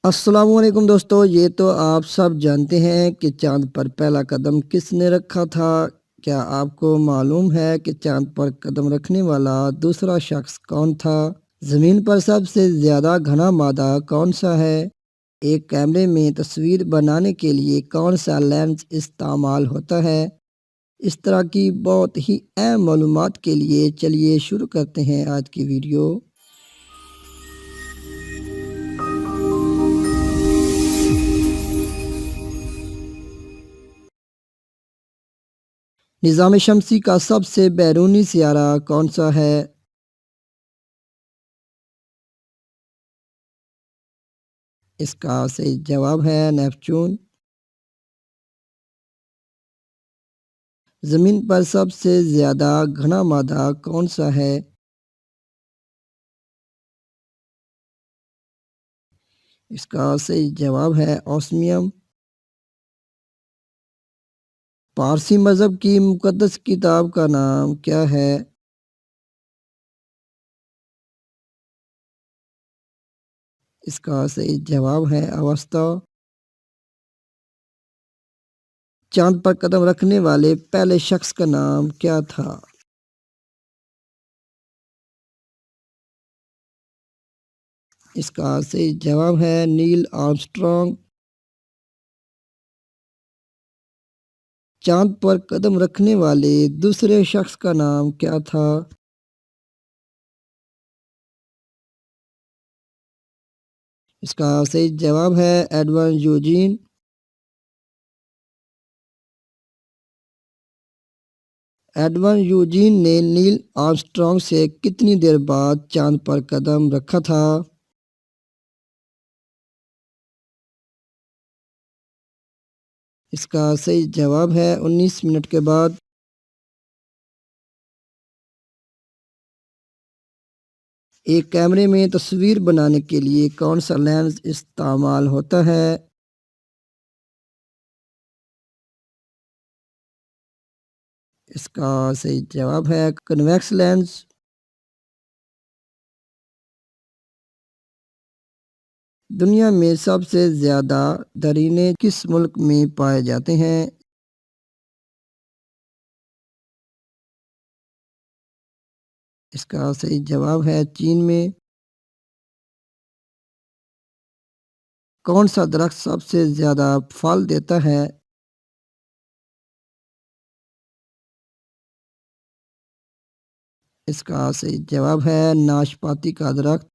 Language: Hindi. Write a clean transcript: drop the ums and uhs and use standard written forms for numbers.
अस्सलामुअलैकुम दोस्तों, ये तो आप सब जानते हैं कि चाँद पर पहला कदम किसने रखा था? क्या आपको मालूम है कि चाँद पर कदम रखने वाला दूसरा शख्स कौन था? ज़मीन पर सबसे ज़्यादा घना मादा कौन-सा है? एक कैमरे में तस्वीर बनाने के लिए कौन-सा लेंस इस्तेमाल होता है? इस तरह की बहुत ही अहम मालूमात के लिए चलिए शुरू करते हैं आज की वीडियो। निज़ाम शम्सी का सबसे बैरूनी सियारा कौन-सा है? इसका सही जवाब है नेपच्यून। ज़मीन पर सबसे ज़्यादा घना मादा कौन-सा है? इसका सही जवाब है ऑस्मियम। पारसी मज़हब की मुक़द्दस किताब का नाम क्या है? इसका सही जवाब है अवस्ता। चाँद पर कदम रखने वाले पहले शख्स का नाम क्या था? इसका सही जवाब है नील आर्मस्ट्रॉन्ग। चाँद पर कदम रखने वाले दूसरे शख्स का नाम क्या था? इसका सही जवाब है एडवर्ड यूजीन। एडवर्ड यूजीन ने नील आर्मस्ट्रॉन्ग से कितनी देर बाद चाँद पर कदम रखा था? इसका सही जवाब है 19 मिनट के बाद। एक कैमरे में तस्वीर बनाने के लिए कौन सा लेंस इस्तेमाल होता है? इसका सही जवाब है कन्वेक्स लेंस। दुनिया में सबसे ज़्यादा दरीने किस मुल्क में पाए जाते हैं? इसका सही जवाब है चीन में। कौन सा दरख्त सबसे ज़्यादा फल देता है? इसका सही जवाब है नाशपाती का दरख्त।